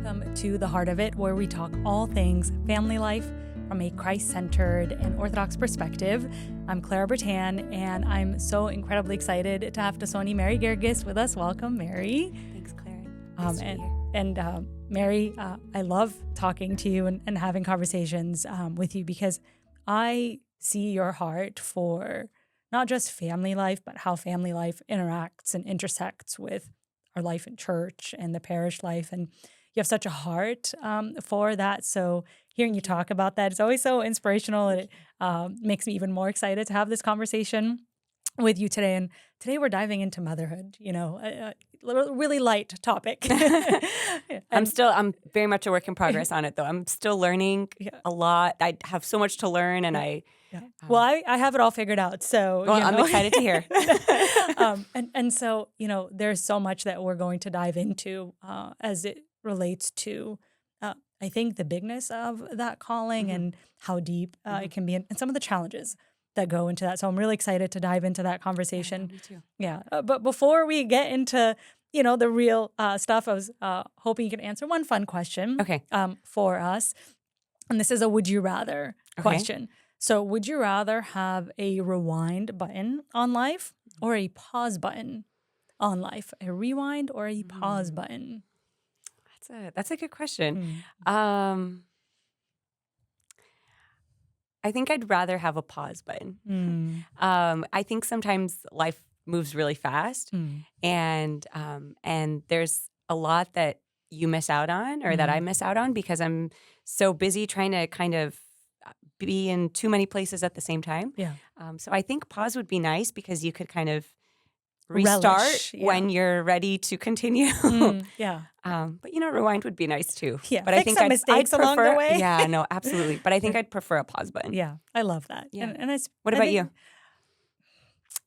Welcome to The Heart of It, where we talk all things family life from a Christ-centered and Orthodox perspective. I'm Clara Bertan, and I'm so incredibly excited to have Tasoni Mary Guirguis with us. Welcome, Mary. Thanks, Clara. Nice to be here. And Mary, I love talking to you and having conversations with you because I see your heart for not just family life, but how family life interacts and intersects with our life in church and the parish life. And you have such a heart for that. So hearing you talk about that, it's always so inspirational. And it makes me even more excited to have this conversation with you today. And today we're diving into motherhood, a really light topic. I'm very much a work in progress on it, though. I'm still learning a lot. I have so much to learn, and I have it all figured out. So I'm excited to hear. And so, there's so much that we're going to dive into as it relates to, I think, the bigness of that calling and how deep it can be, and some of the challenges that go into that. So I'm really excited to dive into that conversation. Me too. Yeah. But before we get into, the real stuff, I was hoping you could answer one fun question for us. And this is a would you rather question. So would you rather have a rewind button on life or a pause button on life? A rewind or a pause button? That's a good question. I think I'd rather have a pause button. I think sometimes life moves really fast, and there's a lot that you miss out on, or that I miss out on, because I'm so busy trying to kind of be in too many places at the same time. Yeah. So I think pause would be nice because you could kind of restart when you're ready to continue. But rewind would be nice too. Yeah, but fix I think some mistakes along the way. Yeah, no, absolutely. But I think I'd prefer a pause button. Yeah, I love that. Yeah. And what about you?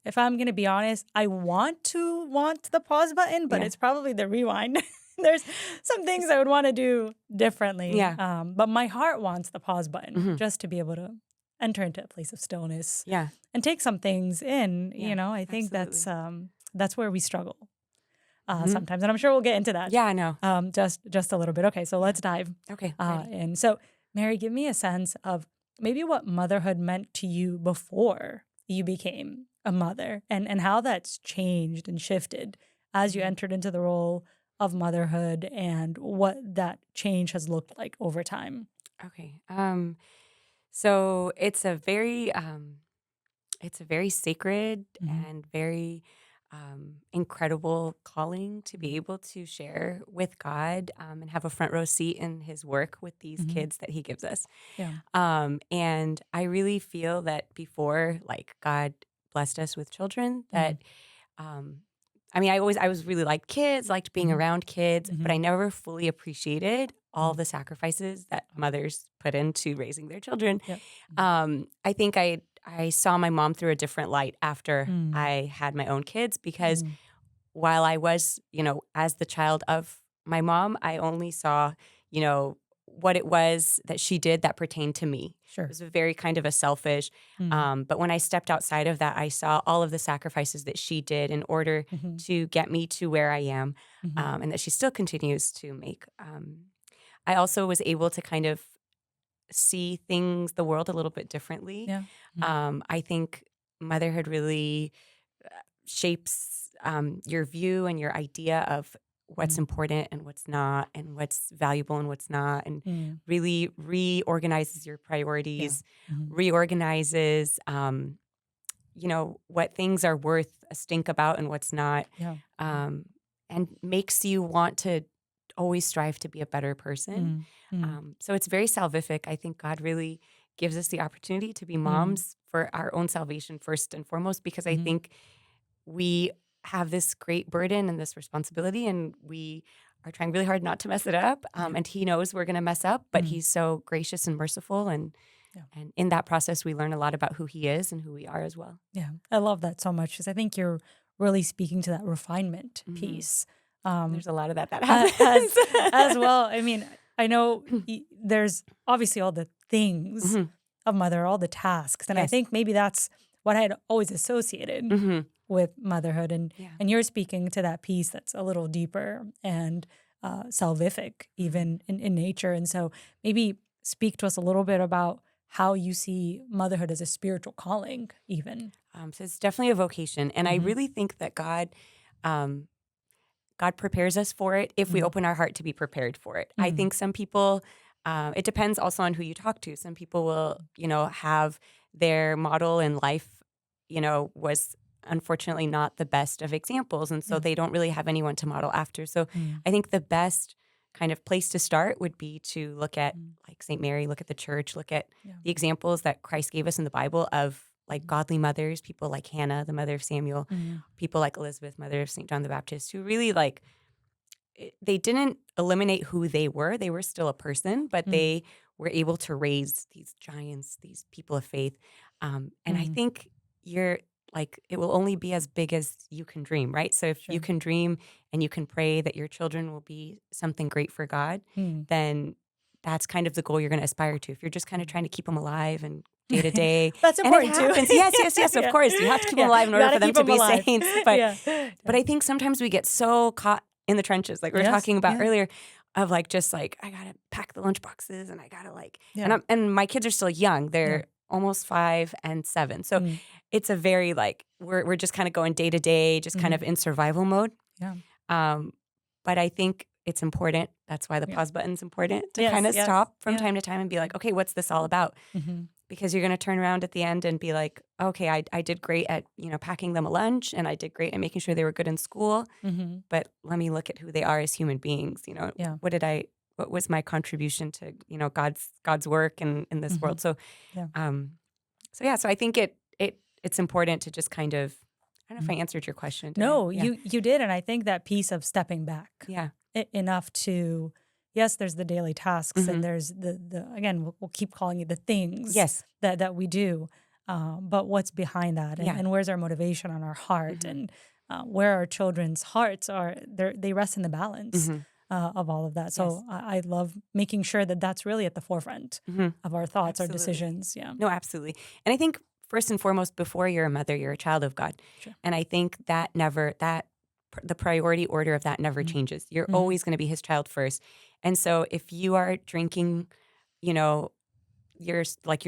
If I'm going to be honest, I want the pause button, but it's probably the rewind. There's some things I would want to do differently. Yeah. But my heart wants the pause button just to be able to enter into a place of stillness. Yeah. And take some things in. Yeah, I think that's where we struggle sometimes, and I'm sure we'll get into that. Yeah, I know. Just a little bit. Okay, so let's dive. Okay. And so, Mary, give me a sense of maybe what motherhood meant to you before you became a mother, and how that's changed and shifted as you entered into the role of motherhood, and what that change has looked like over time. Okay. So it's a very sacred and very incredible calling to be able to share with God and have a front row seat in His work with these kids that He gives us. Yeah. And I really feel that before, God blessed us with children, that I was really liked kids, liked being around kids, but I never fully appreciated all the sacrifices that mothers put into raising their children. Yep. I think I saw my mom through a different light after I had my own kids, because while I was, as the child of my mom, I only saw, what it was that she did that pertained to me. Sure. It was a very kind of a selfish, but when I stepped outside of that, I saw all of the sacrifices that she did in order to get me to where I am, and that she still continues to make. I also was able to kind of see the world a little bit differently. Yeah. I think motherhood really shapes your view and your idea of what's important and what's not, and what's valuable and what's not, and really reorganizes your priorities, reorganizes, what things are worth a stink about and what's not, and makes you want to always strive to be a better person. So it's very salvific. I think God really gives us the opportunity to be moms for our own salvation first and foremost, because I think we have this great burden and this responsibility, and we are trying really hard not to mess it up. And He knows we're going to mess up, but He's so gracious and merciful. And in that process, we learn a lot about who He is and who we are as well. Yeah, I love that so much, because I think you're really speaking to that refinement piece. There's a lot of that happens. as well. I mean, I know there's obviously all the things of mother, all the tasks. And I think maybe that's what I had always associated with motherhood. And you're speaking to that piece that's a little deeper and salvific, even in nature. And so maybe speak to us a little bit about how you see motherhood as a spiritual calling, even. So it's definitely a vocation. And I really think that God prepares us for it if we open our heart to be prepared for it. I think some people, it depends also on who you talk to. Some people will, have their model in life, was unfortunately not the best of examples. And so they don't really have anyone to model after. So I think the best kind of place to start would be to look at like St. Mary, look at the church, look at the examples that Christ gave us in the Bible of like godly mothers, people like Hannah, the mother of Samuel, people like Elizabeth, mother of St. John the Baptist, who really they didn't eliminate who they were. They were still a person, but they were able to raise these giants, these people of faith. And I think it will only be as big as you can dream, right? So if you can dream and you can pray that your children will be something great for God, then that's kind of the goal you're going to aspire to. If you're just kind of trying to keep them alive and day to day, that's important and it happens. too. Yes, of course. You have to keep them alive in order for them to be alive. saints. But I think sometimes we get so caught in the trenches, like we were talking about earlier, of I gotta pack the lunch boxes and I gotta and my kids are still young. They're almost 5 and 7. So it's a very we're just kind of going day to day, just kind of in survival mode. Yeah. But I think it's important. That's why the pause button's important to kind of stop from time to time and be like, okay, what's this all about? Because you're going to turn around at the end and be like, okay, I did great at, packing them a lunch and I did great at making sure they were good in school. But let me look at who they are as human beings. What was my contribution to, God's work in this world? So, so I think it's important to just kind of, I don't know if I answered your question. No, you did. And I think that piece of stepping back enough to, yes, there's the daily tasks and there's the again, we'll keep calling it the things that we do. But what's behind that and where's our motivation on our heart and where our children's hearts are, they rest in the balance of all of that. So I love making sure that that's really at the forefront of our thoughts, our decisions. Yeah. No, absolutely. And I think first and foremost, before you're a mother, you're a child of God. Sure. And I think that the priority order of that never changes. You're always going to be his child first. And so if you are drinking, your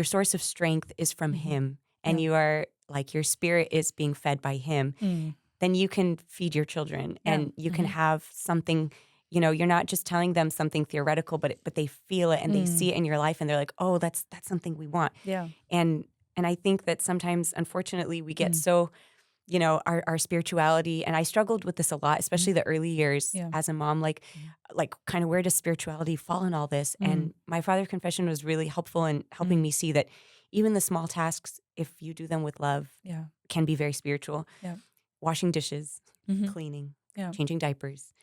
source of strength is from him and you are your spirit is being fed by him, then you can feed your children and you can have something, you're not just telling them something theoretical, but they feel it and they see it in your life and they're like, oh, that's something we want. Yeah. And I think that sometimes, unfortunately, we get so, our spirituality, and I struggled with this a lot, especially the early years as a mom, kind of where does spirituality fall in all this? And my father's confession was really helpful in helping me see that even the small tasks, if you do them with love, can be very spiritual. Yeah. Washing dishes, cleaning, changing diapers,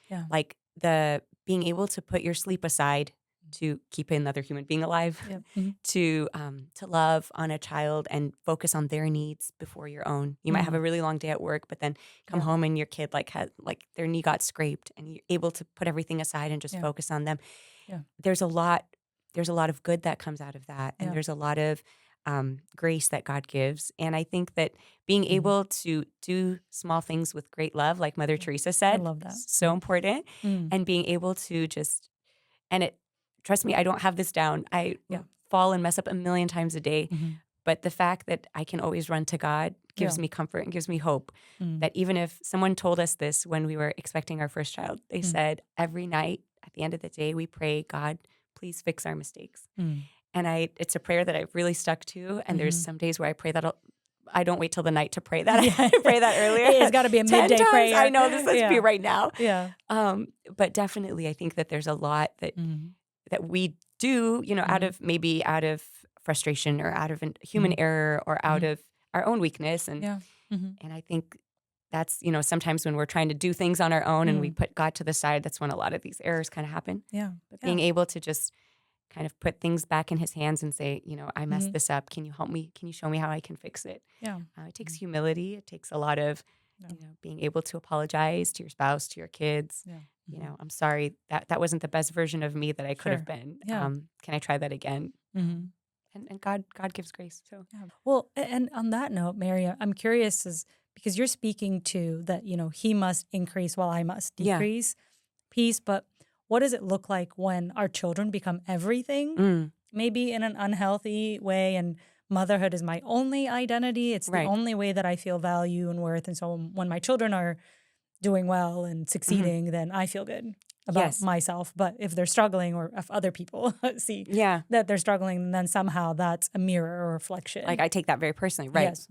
the being able to put your sleep aside to keep another human being alive, to love on a child and focus on their needs before your own. You might have a really long day at work, but then come home and your kid has their knee got scraped, and you're able to put everything aside and just focus on them. Yeah. There's a lot of good that comes out of that, and there's a lot of grace that God gives. And I think that being able to do small things with great love, like Mother Teresa said, I love that. So important, and being able to just trust me, I don't have this down. I fall and mess up a million times a day. But the fact that I can always run to God gives me comfort and gives me hope. That even if someone told us this when we were expecting our first child, they said, every night at the end of the day, we pray, God, please fix our mistakes. And it's a prayer that I've really stuck to. And there's some days where I pray that I don't wait till the night to pray that. I pray that earlier. It's got to be a midday prayer. I know this has to be right now. Yeah. But definitely, I think that there's a lot that we do, out of frustration or out of human error or out of our own weakness. And and I think that's, sometimes when we're trying to do things on our own and we put God to the side, that's when a lot of these errors kind of happen. Yeah. But being able to just kind of put things back in his hands and say, I messed this up. Can you help me? Can you show me how I can fix it? Yeah. It takes humility. It takes a lot of, being able to apologize to your spouse, to your kids. Yeah. I'm sorry that wasn't the best version of me that I could have been. Yeah. Can I try that again? And God gives grace. So well, and on that note, Mary, I'm curious because you're speaking to that, he must increase while I must decrease piece. But what does it look like when our children become everything, maybe in an unhealthy way, and motherhood is my only identity. It's the only way that I feel value and worth. And so when my children are doing well and succeeding, then I feel good about myself. But if they're struggling, or if other people see that they're struggling, then somehow that's a mirror or reflection. Like I take that very personally, right? Yes.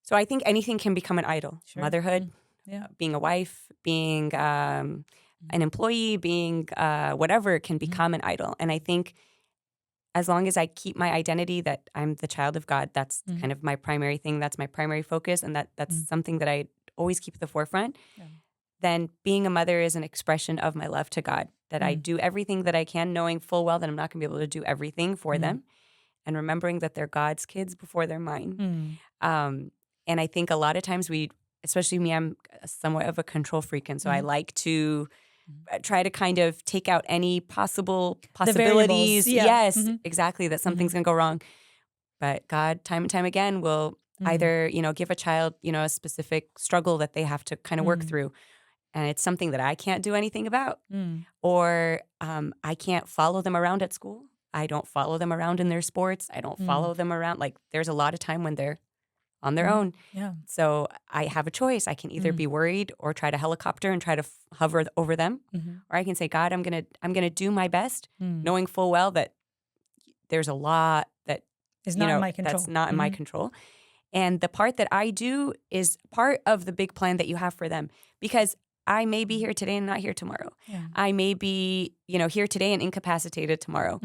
So I think anything can become an idol. Sure. Motherhood, being a wife, being an employee, being whatever can become an idol. And I think as long as I keep my identity that I'm the child of God, that's kind of my primary thing. That's my primary focus. And that's something that I always keep at the forefront. Then being a mother is an expression of my love to God, that I do everything that I can, knowing full well that I'm not going to be able to do everything for them, and remembering that they're God's kids before they're mine. And I think a lot of times especially me, I'm somewhat of a control freak. And so I like to try to kind of take out any possible possibilities. Yes, exactly, that something's going to go wrong. But God, time and time again, will either, give a child, a specific struggle that they have to kind of work through. And it's something that I can't do anything about. Or I can't follow them around at school. I don't follow them around in their sports. I don't follow them around. Like there's a lot of time when they're on their own. So I have a choice. I can either be worried or try to helicopter and try to hover over them, or I can say, God, I'm gonna do my best, knowing full well that there's a lot that is not in my control. That's not in my control. And the part that I do is part of the big plan that you have for them, because I may be here today and not here tomorrow. I may be, here today and incapacitated tomorrow.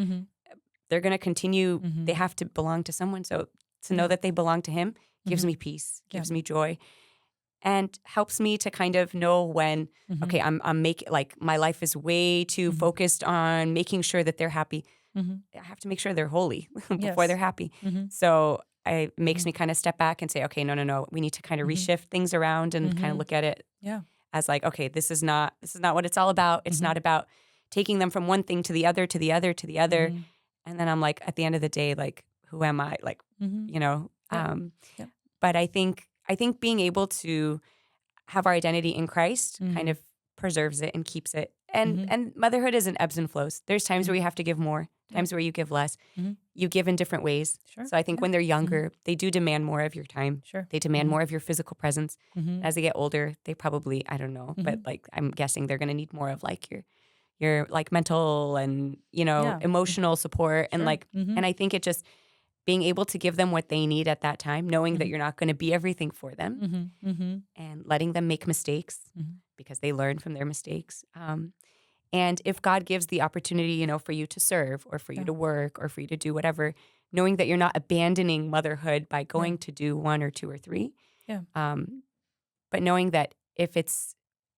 They're going to continue. They have to belong to someone. So to know that they belong to Him gives me peace, gives me joy, and helps me to kind of know when, okay, I'm making, like, my life is way too focused on making sure that they're happy. I have to make sure they're holy before they're happy. So it makes me kind of step back and say, okay, no. We need to kind of reshift things around and kind of look at it as like, okay, this is not what it's all about. It's not about taking them from one thing to the other, to the other, to the other. And then I'm like, at the end of the day, like, who am I? Like, but I think being able to have our identity in Christ kind of preserves it and keeps it. And motherhood is in ebbs and flows. There's times where you have to give more, times where you give less. You give in different ways. So I think when they're younger, they do demand more of your time. They demand more of your physical presence. As they get older, they probably, I don't know, but like I'm guessing they're going to need more of like your like mental and, emotional support. And like, and I think it just being able to give them what they need at that time, knowing that you're not going to be everything for them, and letting them make mistakes because they learn from their mistakes. And if God gives the opportunity, for you to serve or for you to work or for you to do whatever, knowing that you're not abandoning motherhood by going to do 1 or 2 or 3. But knowing that if it's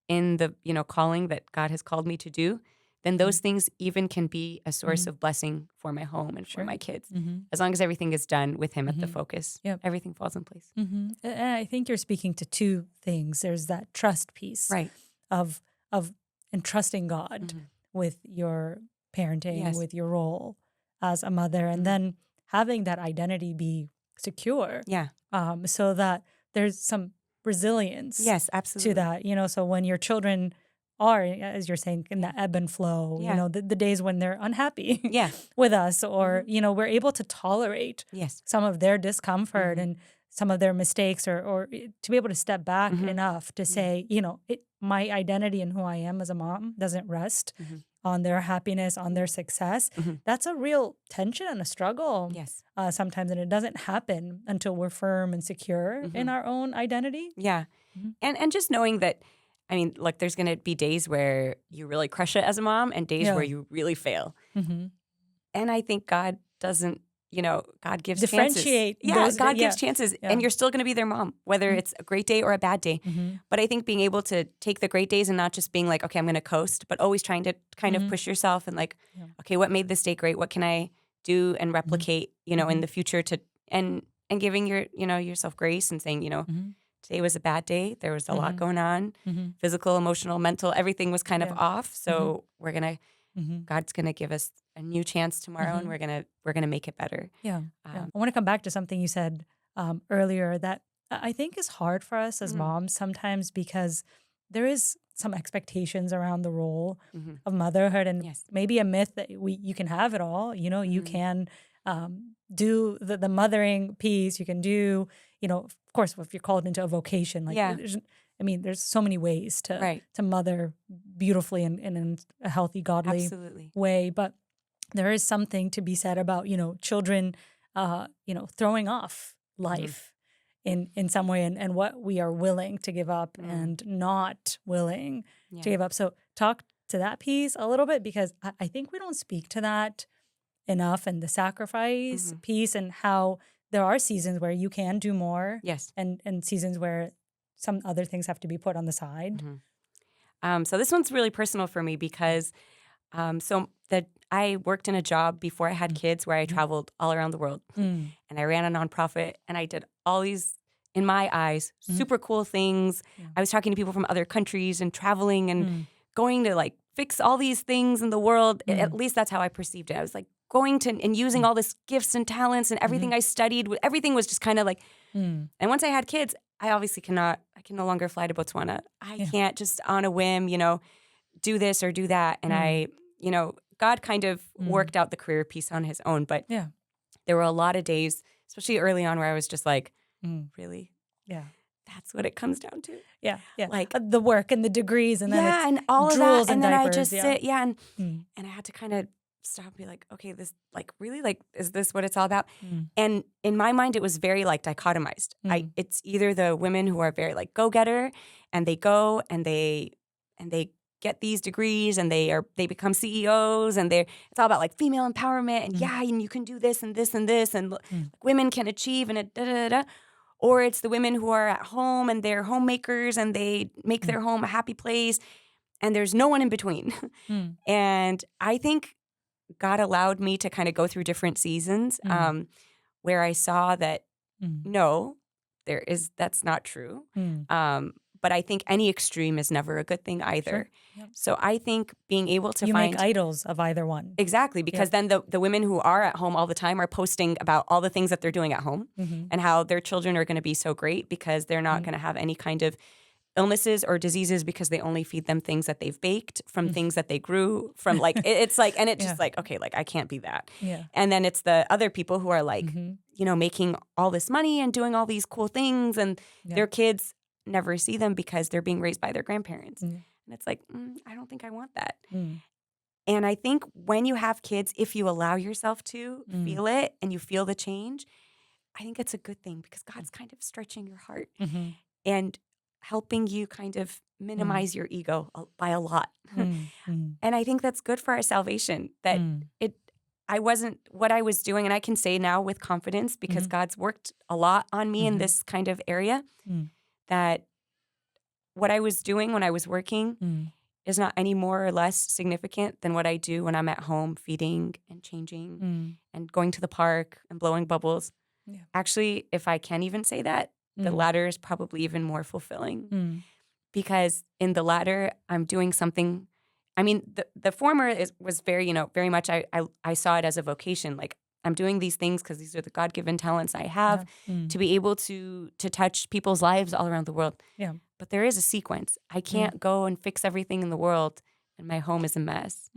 in the, calling that God has called me to do, then those things even can be a source of blessing for my home and for my kids. As long as everything is done with Him at the focus, everything falls in place. And I think you're speaking to 2 things. There's that trust piece of entrusting God with your parenting, with your role as a mother, and then having that identity be secure. So that there's some resilience. Yes, absolutely. To that, so when your children are, as you're saying, in that ebb and flow, the days when they're unhappy with us, or, we're able to tolerate some of their discomfort and some of their mistakes, or to be able to step back enough to say, my identity and who I am as a mom doesn't rest on their happiness, on their success. That's a real tension and a struggle sometimes, and it doesn't happen until we're firm and secure in our own identity. And just knowing that, I mean, like, there's going to be days where you really crush it as a mom and days where you really fail. And I think God doesn't, God gives differentiate chances. God gives chances, and you're still going to be their mom, whether it's a great day or a bad day. But I think being able to take the great days and not just being like, okay, I'm going to coast, but always trying to kind of push yourself and like, okay, what made this day great? What can I do and replicate, in the future and giving yourself grace and saying, today was a bad day. There was a lot going on, physical, emotional, mental, everything was kind of off. So we're going to, God's going to give us a new chance tomorrow, and we're going to make it better. I want to come back to something you said earlier that I think is hard for us as moms sometimes, because there is some expectations around the role Mm-hmm. of motherhood, and Yes. maybe a myth that you can have it all. You know, you Mm-hmm. can do the mothering piece. You can do, of course, if you're called into a vocation, like Yeah. there's so many ways Right. to mother beautifully and in a healthy, godly Absolutely. way. But there is something to be said about, children, throwing off life in some way, and what we are willing to give up and not willing to give up. So talk to that piece a little bit, because I think we don't speak to that enough, and the sacrifice piece, and how there are seasons where you can do more. Yes. And seasons where some other things have to be put on the side. So this one's really personal for me because I worked in a job before I had kids where I traveled all around the world, and I ran a nonprofit, and I did all these, in my eyes, super cool things. Yeah. I was talking to people from other countries and traveling and going to like fix all these things in the world. At least that's how I perceived it. I was like going to and using all this gifts and talents and everything I studied. Everything was just kind of like, and once I had kids, I can no longer fly to Botswana. I can't just on a whim, do this or do that. And God kind of worked out the career piece on his own. But there were a lot of days, especially early on, where I was just like, really? Yeah. That's what it comes down to? Yeah. Yeah. Like the work and the degrees, and then it's and all of drools that. And then diapers, I just sit, and Mm. I had to kind of stop and be like, okay, this really is this what it's all about? And in my mind, it was very like dichotomized. It's either the women who are very like go-getter, and they go and they get these degrees, and they become CEOs, and it's all about like female empowerment, and and you can do this and this and this, and like, women can achieve, and da da da. Or it's the women who are at home and they're homemakers and they make their home a happy place, and there's no one in between. And I think God allowed me to kind of go through different seasons where I saw that no, that's not true. But I think any extreme is never a good thing either. Sure. Yep. So I think being able to make idols of either one. Exactly, because then the women who are at home all the time are posting about all the things that they're doing at home and how their children are going to be so great because they're not going to have any kind of illnesses or diseases because they only feed them things that they've baked from things that they grew from. Like it's like, and it's just like, okay, like I can't be that. Yeah. And then it's the other people who are like, making all this money and doing all these cool things, and their kids never see them because they're being raised by their grandparents. And it's like, I don't think I want that. And I think when you have kids, if you allow yourself to feel it and you feel the change, I think it's a good thing because God's kind of stretching your heart and helping you kind of minimize your ego by a lot. And I think that's good for our salvation, that I wasn't what I was doing. And I can say now with confidence, because God's worked a lot on me in this kind of area, that what I was doing when I was working is not any more or less significant than what I do when I'm at home feeding and changing and going to the park and blowing bubbles. Yeah. Actually, if I can even say that, the latter is probably even more fulfilling because in the latter, I'm doing something. I mean, the former was very, very much, I saw it as a vocation. Like, I'm doing these things because these are the God-given talents I have to be able to touch people's lives all around the world. Yeah. But there is a sequence. I can't go and fix everything in the world and my home is a mess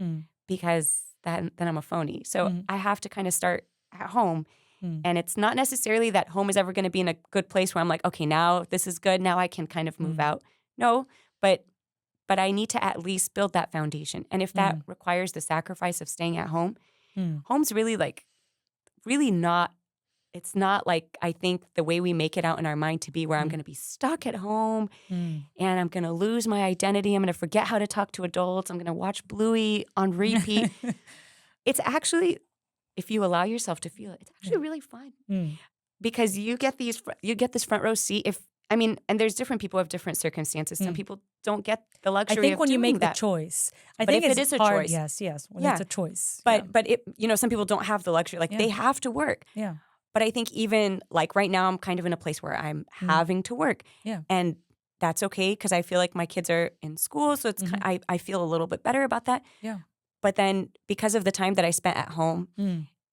because then I'm a phony. So I have to kind of start at home. And it's not necessarily that home is ever going to be in a good place where I'm like, okay, now this is good. Now I can kind of move out. No, but I need to at least build that foundation. And if that requires the sacrifice of staying at home, home's really not, it's not like I think the way we make it out in our mind to be where I'm going to be stuck at home and I'm going to lose my identity. I'm going to forget how to talk to adults. I'm going to watch Bluey on repeat. It's actually, if you allow yourself to feel it, it's actually really fun because you get this front row seat. And there's different people have different circumstances. Some people don't get the luxury of doing that. I think when you make the choice, I think it is a choice. Yes, when it's a choice. But it, some people don't have the luxury. Like they have to work. Yeah. But I think even like right now, I'm kind of in a place where I'm having to work. Yeah. And that's okay because I feel like my kids are in school, so it's I feel a little bit better about that. Yeah. But then because of the time that I spent at home,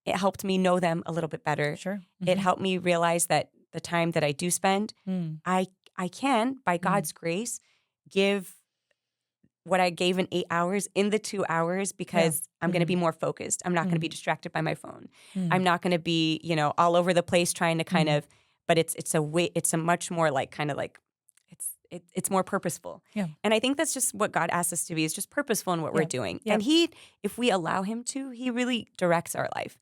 it helped me know them a little bit better. Sure. It helped me realize that the time that I do spend, I can, by God's grace, give what I gave in 8 hours in the 2 hours because I'm going to be more focused. I'm not going to be distracted by my phone. I'm not going to be, all over the place trying to kind of, but it's a much more like kind of like, it's more purposeful. Yeah. And I think that's just what God asks us to be, is just purposeful in what we're doing. Yeah. And if we allow him to, he really directs our life.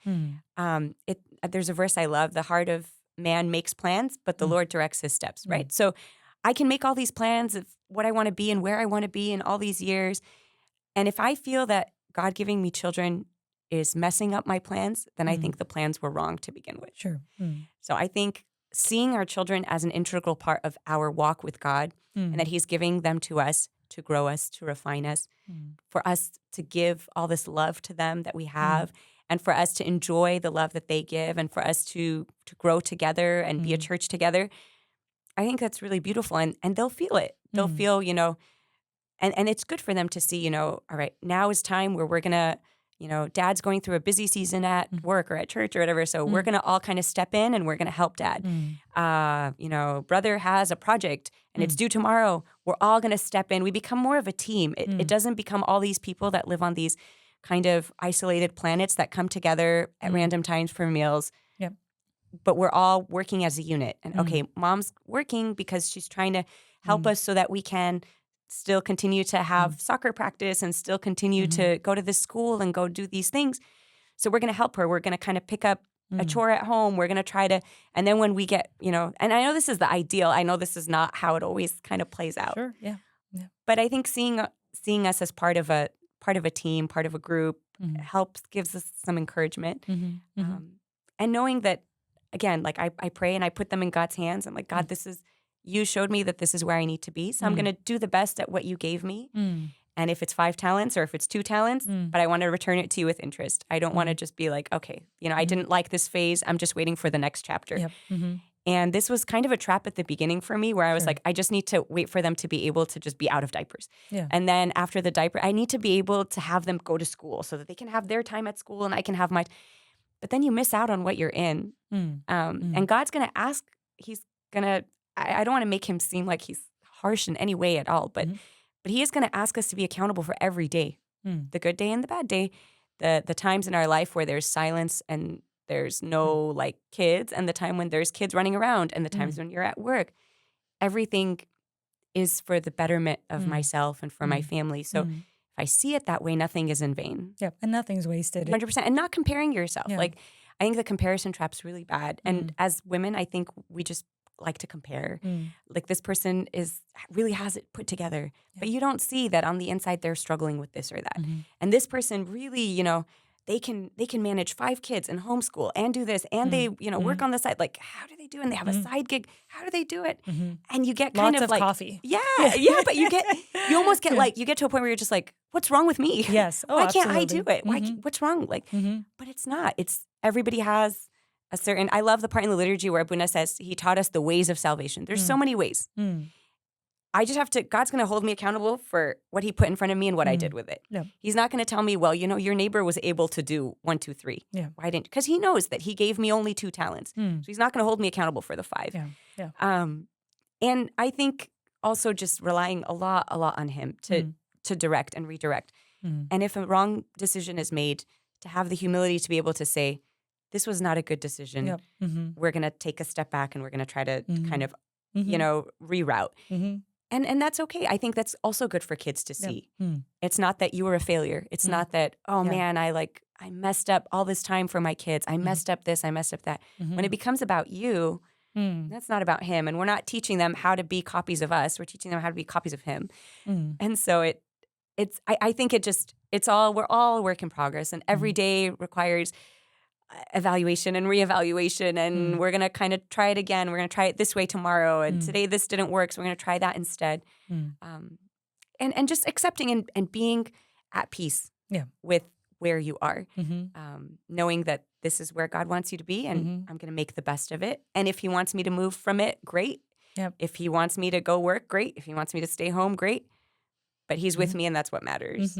There's a verse I love, the heart of man makes plans, but the Lord directs his steps, right? So I can make all these plans of what I want to be and where I want to be in all these years. And if I feel that God giving me children is messing up my plans, then I think the plans were wrong to begin with. Sure. So I think seeing our children as an integral part of our walk with God, and that he's giving them to us to grow us, to refine us, for us to give all this love to them that we have, and for us to enjoy the love that they give, and for us to grow together and be a church together. I think that's really beautiful, and they'll feel it. They'll feel, and it's good for them to see, all right, now is time where we're going to, dad's going through a busy season at work or at church or whatever. So we're going to all kind of step in and we're going to help dad. Brother has a project and it's due tomorrow. We're all going to step in. We become more of a team. It doesn't become all these people that live on these kind of isolated planets that come together at random times for meals. Yep. But we're all working as a unit. And okay, mom's working because she's trying to help us so that we can still continue to have soccer practice and still continue to go to this school and go do these things. So we're going to help her. We're going to kind of pick up a chore at home. We're going to try to, and then when we get, and I know this is the ideal. I know this is not how it always kind of plays out. Sure, yeah. But I think seeing us as part of a team, part of a group gives us some encouragement. And knowing that, again, like I pray and I put them in God's hands. I'm like, God, you showed me that this is where I need to be. So I'm going to do the best at what you gave me. And if it's 5 talents or if it's 2 talents, but I want to return it to you with interest. I don't want to just be like, okay, I didn't like this phase. I'm just waiting for the next chapter. Yep. And this was kind of a trap at the beginning for me where I was like, I just need to wait for them to be able to just be out of diapers. Yeah. And then after the diaper, I need to be able to have them go to school so that they can have their time at school and I can have my. But then you miss out on what you're in. And God's going to ask, he's going to, I don't want to make him seem like he's harsh in any way at all, but he is going to ask us to be accountable for every day, the good day and the bad day, the times in our life where there's silence and there's no like kids, and the time when there's kids running around, and the times when you're at work. Everything is for the betterment of myself and for my family. So if I see it that way, nothing is in vain. Yep, and nothing's wasted. 100%. And not comparing yourself. Yeah. Like, I think the comparison trap's really bad. And as women, I think we just like to compare. Like, this person really has it put together, but you don't see that on the inside they're struggling with this or that. And this person really, they can manage 5 kids and homeschool and do this, and they work on the side. Like, how do they do it? And they have a side gig. How do they do it? And you get kind Lots of of like coffee. Yeah. But you almost get like, you get to a point where you're just like, what's wrong with me? Yes. Oh, why can't I do absolutely. it? Why? What's wrong? Like, but it's not. It's everybody has a certain. I love the part in the liturgy where Abuna says he taught us the ways of salvation. There's so many ways. I just have to, God's going to hold me accountable for what he put in front of me and what I did with it. Yeah. He's not going to tell me, well, your neighbor was able to do 1, 2, 3. Yeah. Why didn't? Because he knows that he gave me only 2 talents. So he's not going to hold me accountable for the 5. Yeah. And I think also just relying a lot on him to direct and redirect. And if a wrong decision is made, to have the humility to be able to say, this was not a good decision. Yep. We're going to take a step back and we're going to try to kind of, reroute. And that's okay. I think that's also good for kids to see. It's not that you were a failure. It's not that, man, I messed up all this time for my kids. I messed up this, I messed up that. When it becomes about you, that's not about him. And we're not teaching them how to be copies of us. We're teaching them how to be copies of him. And so I think we're all a work in progress. And every day requires evaluation and reevaluation, and we're going to kind of try it again. We're going to try it this way tomorrow, and today this didn't work, so we're going to try that instead. And just accepting and being at peace with where you are, knowing that this is where God wants you to be, and I'm going to make the best of it. And if he wants me to move from it, great. Yep. If he wants me to go work, great. If he wants me to stay home, great. But he's with me, and that's what matters.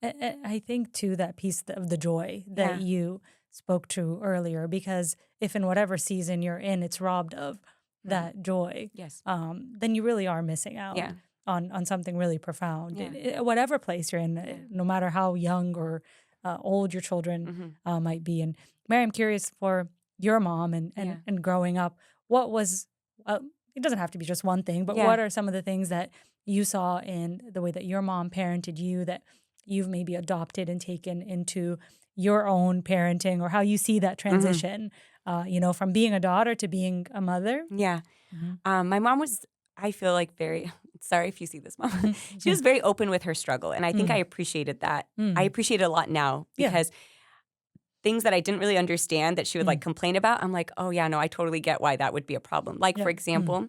I think, too, that piece of the joy that you spoke to earlier, because if in whatever season you're in, it's robbed of that joy, Yes. then you really are missing out. Yeah. on something really profound. Yeah. Whatever place you're in, no matter how young or old your children might be. And Mary, I'm curious for your mom and growing up, what was, it doesn't have to be just one thing, but what are some of the things that you saw in the way that your mom parented you that you've maybe adopted and taken into your own parenting, or how you see that transition, from being a daughter to being a mother? Yeah. My mom was, I feel like, very, sorry if you see this, Mom. She was very open with her struggle. And I think I appreciated that. I appreciate it a lot now because things that I didn't really understand that she would like complain about, I'm like, oh yeah, no, I totally get why that would be a problem. Like, for example,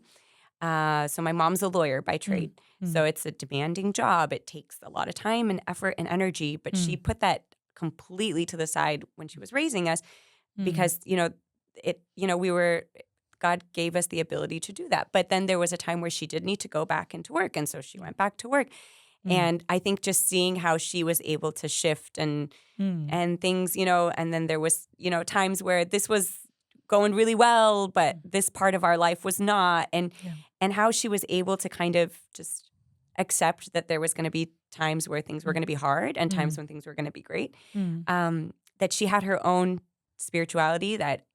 so my mom's a lawyer by trade. So it's a demanding job. It takes a lot of time and effort and energy, but she put that completely to the side when she was raising us because, God gave us the ability to do that. But then there was a time where she did need to go back into work. And so she went back to work. And I think just seeing how she was able to shift and things, and then there was, times where this was going really well, but this part of our life was not. And how she was able to kind of just accept that there was going to be times where things were going to be hard and times when things were going to be great. That she had her own spirituality that,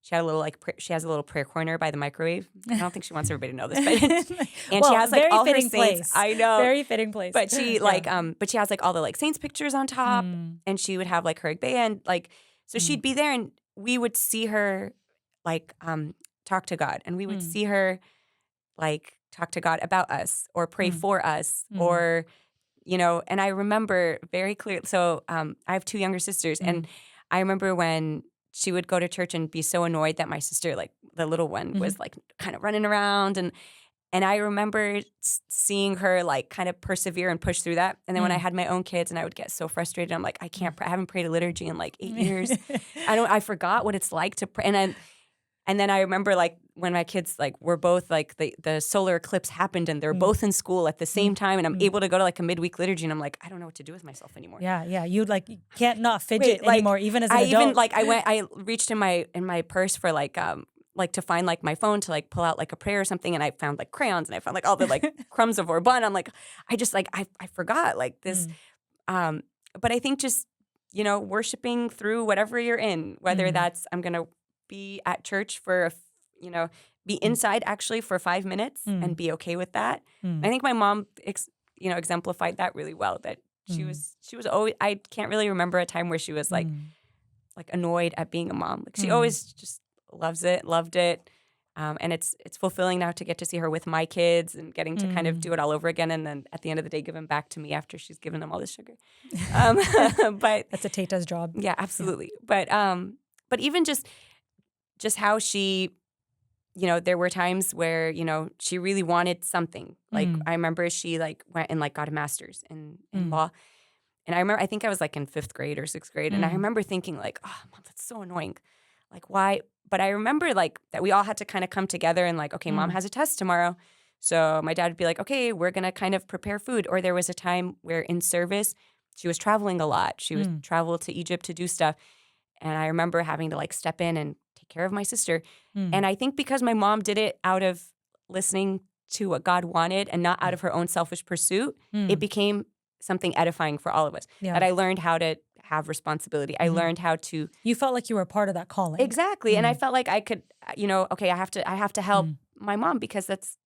she had a little she has a little prayer corner by the microwave. I don't think she wants everybody to know this, but and she has like all her saints. Place. I know, very fitting place. But she but she has like all the like saints pictures on top, and she would have like her band, so she'd be there, and we would see her talk to God, and we would see her talk to God about us or pray for us or and I remember very clearly. So I have two younger sisters, and I remember when she would go to church and be so annoyed that my sister, the little one, was kind of running around, and I remember seeing her kind of persevere and push through that. And then when I had my own kids, and I would get so frustrated, I'm like, I haven't prayed a liturgy in 8 years. I forgot what it's like to pray. And then I remember when my kids were both the solar eclipse happened, and they're both in school at the same time, and I'm able to go to a midweek liturgy, and I'm like, I don't know what to do with myself anymore. Yeah. You can't not fidget anymore, even as an adult. I reached in my purse for to find my phone to pull out a prayer or something, and I found crayons, and I found all the crumbs of Orban. I'm like, I just I forgot this. But I think just worshiping through whatever you're in, whether that's I'm gonna be at church for be inside actually for 5 minutes and be okay with that. I think my mom exemplified that really well, that she was always, I can't really remember a time where she was annoyed at being a mom. She always just loved it. And it's fulfilling now to get to see her with my kids and getting to kind of do it all over again, and then at the end of the day give them back to me after she's given them all the sugar. But that's a Tata's job. Yeah, absolutely. Yeah. But even just how she, there were times where, she really wanted something. I remember she went and got a master's in law. And I think I was in 5th grade or 6th grade. And I remember thinking oh, Mom, that's so annoying. Why? But I remember that we all had to kind of come together and okay, Mom has a test tomorrow. So my dad would be okay, we're going to kind of prepare food. Or there was a time where in service, she was traveling a lot. She would travel to Egypt to do stuff. And I remember having to step in and take care of my sister. And I think because my mom did it out of listening to what God wanted and not out of her own selfish pursuit, it became something edifying for all of us. Yeah. That I learned how to have responsibility. I learned how to. You felt like you were a part of that calling. Exactly. And I felt like I could, okay, I have to help my mom because that's,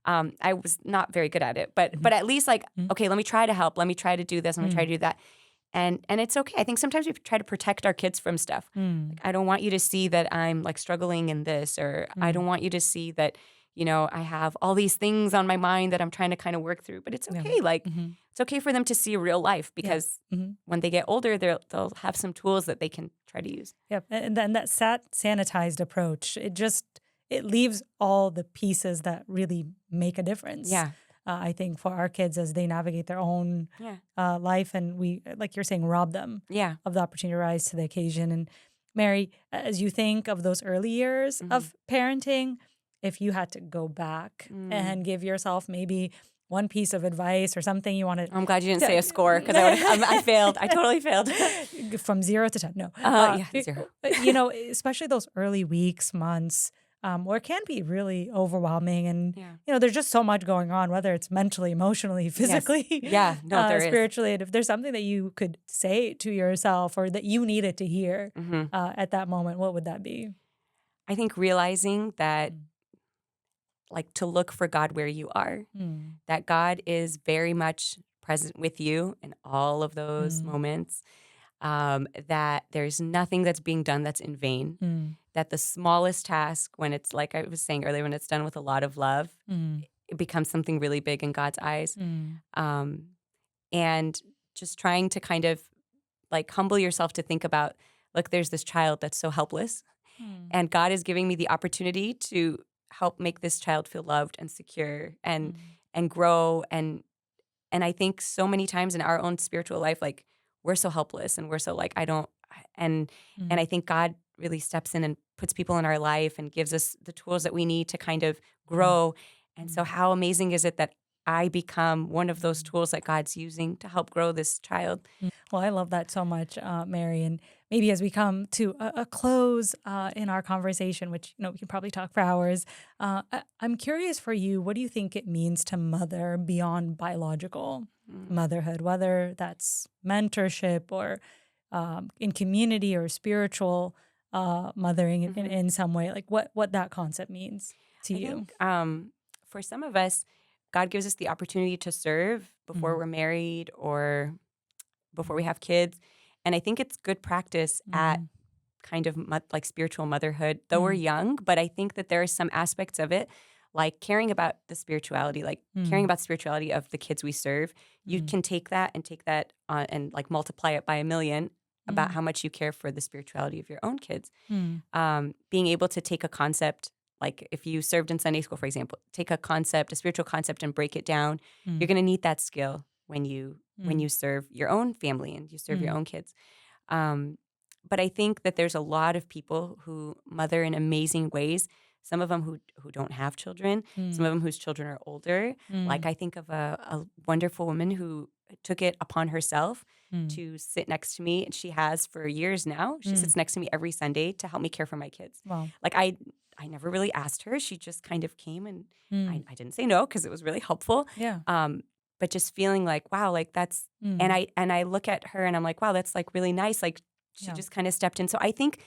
I was not very good at it, but at least okay, let me try to help. Let me try to do this. Let me try to do that. And it's okay. I think sometimes we try to protect our kids from stuff. I don't want you to see that I'm struggling in this, or I don't want you to see that, I have all these things on my mind that I'm trying to kind of work through. But it's okay. It's okay for them to see real life because when they get older, they'll have some tools that they can try to use. Yep. And then that sanitized approach, it leaves all the pieces that really make a difference. Yeah. I think for our kids as they navigate their own life, and we, like you're saying, rob them of the opportunity to rise to the occasion. And Mary, as you think of those early years of parenting, if you had to go back and give yourself maybe one piece of advice or something you wanted. I'm glad you didn't say a score because I failed. I totally failed. From 0 to 10. No. 0. Especially those early weeks, months, or it can be really overwhelming. And, Yeah. there's just so much going on, whether it's mentally, emotionally, physically, Yeah. No, there is. spiritually. And if there's something that you could say to yourself or that you needed to hear at that moment, what would that be? I think realizing that, like, to look for God where you are, that God is very much present with you in all of those moments, that there's nothing that's being done that's in vain, that the smallest task, when it's, like I was saying earlier, when it's done with a lot of love, it becomes something really big in God's eyes. And just trying to kind of, like, humble yourself to think about, look, there's this child that's so helpless, and God is giving me the opportunity to help make this child feel loved and secure and grow. And I think so many times in our own spiritual life, like, we're so helpless and we're so like, I don't, and I think God really steps in and puts people in our life and gives us the tools that we need to kind of grow. And so how amazing is it that I become one of those tools that God's using to help grow this child? Well, I love that so much, Mary. And maybe as we come to a close in our conversation, which, we can probably talk for hours, I'm curious for you, what do you think it means to mother beyond biological motherhood, whether that's mentorship or in community or spiritual mothering in some way, like what that concept means to you? Think, for some of us, God gives us the opportunity to serve before we're married or before we have kids. And I think it's good practice at kind of like spiritual motherhood, though we're young. But I think that there are some aspects of it, like caring about the spirituality, like caring about the spirituality of the kids we serve. You can take that and like multiply it by 1,000,000 about how much you care for the spirituality of your own kids. Being able to take a concept, like if you served in Sunday school, for example, take a spiritual concept and break it down. You're going to need that skill when you serve your own family and you serve your own kids. But I think that there's a lot of people who mother in amazing ways. Some of them who don't have children, some of them whose children are older. Like I think of a wonderful woman who took it upon herself to sit next to me, and she has for years now. She sits next to me every Sunday to help me care for my kids. Wow. Like I never really asked her. She just kind of came, and I didn't say no because it was really helpful. Yeah. But just feeling like, wow, like that's, and I look at her and I'm like, wow, that's like really nice. Like she just kind of stepped in. So I think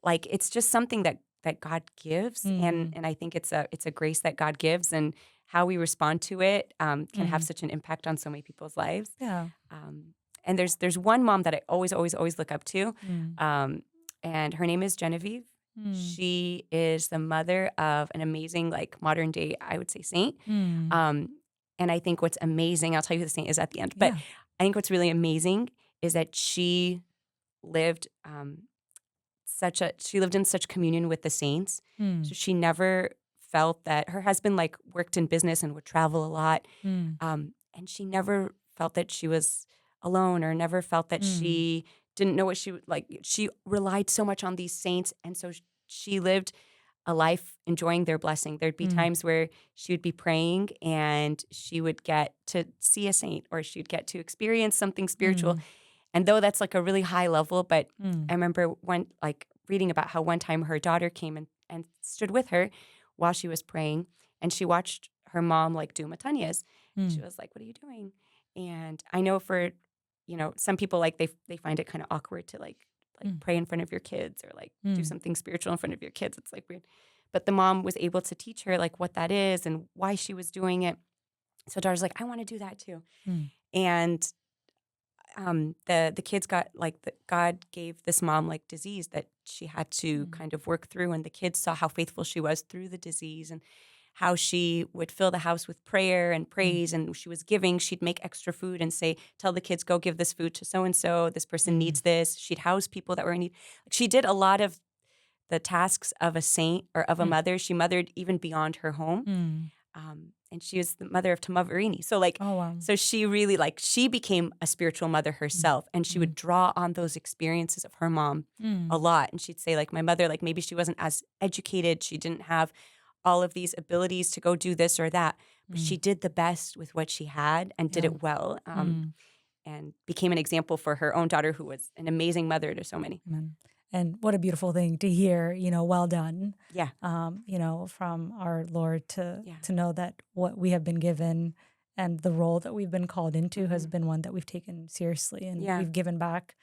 like it's just something that God gives, and I think it's a grace that God gives, and how we respond to it can have such an impact on so many people's lives. Yeah. And there's one mom that I always look up to, and her name is Genevieve. She is the mother of an amazing, like, modern day, I would say, saint. And I think what's amazing, I'll tell you who the saint is at the end, but I think what's really amazing is that she lived she lived in such communion with the saints. So she never felt that her husband, like, worked in business and would travel a lot. And she never felt that she was alone, or never felt that she didn't know what she relied so much on these saints. And so she lived a life enjoying their blessing. There'd be times where she would be praying and she would get to see a saint, or she'd get to experience something spiritual. And though that's like a really high level, but I remember reading about how one time her daughter came and stood with her while she was praying, and she watched her mom like do matanyas. She was like, "What are you doing?" And I know for, some people, like, they find it kind of awkward to like pray in front of your kids, or like do something spiritual in front of your kids. It's like weird. But the mom was able to teach her like what that is and why she was doing it. So daughter's like, I want to do that too. And the kids got God gave this mom like disease that she had to kind of work through, and the kids saw how faithful she was through the disease, and how she would fill the house with prayer and praise, and she was giving. She'd make extra food and say, tell the kids, go give this food to so-and-so. This person needs this. She'd house people that were in need. She did a lot of the tasks of a saint or of a mother. She mothered even beyond her home. And she was the mother of Tamavarini. So so she really, she became a spiritual mother herself, and she would draw on those experiences of her mom a lot. And she'd say, like, my mother, like, maybe she wasn't as educated. She didn't have all of these abilities to go do this or that, but she did the best with what she had and did it well, and became an example for her own daughter, who was an amazing mother to so many. Amen. And what a beautiful thing to hear, well done. Yeah. From our Lord to Yeah. know that what we have been given and the role that we've been called into has Mm-hmm. been one that we've taken seriously and Yeah. we've given back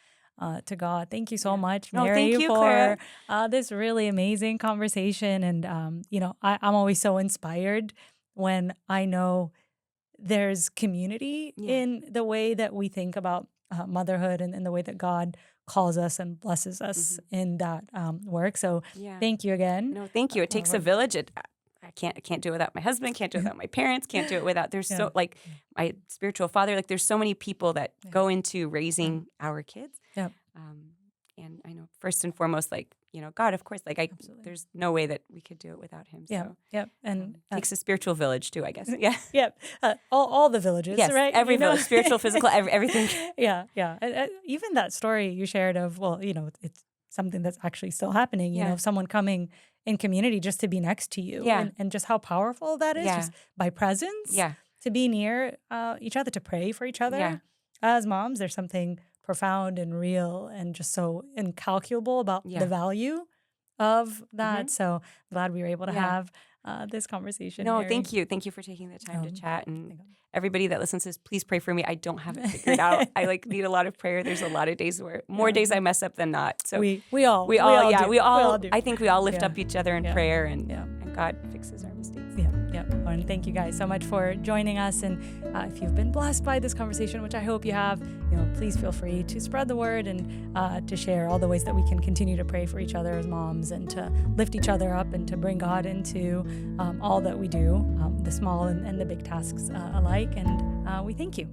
to God. Thank you so Yeah. much, No, Mary, thank you, for Clara. this really amazing conversation. And, I'm always so inspired when I know there's community Yeah. in the way that we think about motherhood and in the way that God calls us and blesses us in that work. So Yeah. thank you again. No, thank you. It takes a village. I can't do it without my husband, can't do it without my parents, can't do it without, there's so, like, my spiritual father, like, there's so many people that go into raising our kids. Yep. And I know first and foremost, like, God, of course, like, there's no way that we could do it without him. So Yep. And it takes a spiritual village too, I guess. Yeah. Yep. All the villages, Yes, right? every village, spiritual, physical, everything. Yeah. Even that story you shared of, it's something that's actually still happening, of someone coming in community just to be next to you and just how powerful that is just by presence to be near each other, to pray for each other. Yeah. As moms, there's something profound and real and just so incalculable about the value of that. So glad we were able to have this conversation. No, Mary. thank you. Thank you for taking the time to chat. And everybody that listens to this, please pray for me. I don't have it figured out. I need a lot of prayer. There's a lot of days where more days I mess up than not. So we all do. I think we all lift up each other in prayer and God fixes our mistakes. Yeah. And thank you guys so much for joining us. And if you've been blessed by this conversation, which I hope you have, please feel free to spread the word and to share all the ways that we can continue to pray for each other as moms and to lift each other up and to bring God into all that we do, the small and the big tasks alike. And we thank you.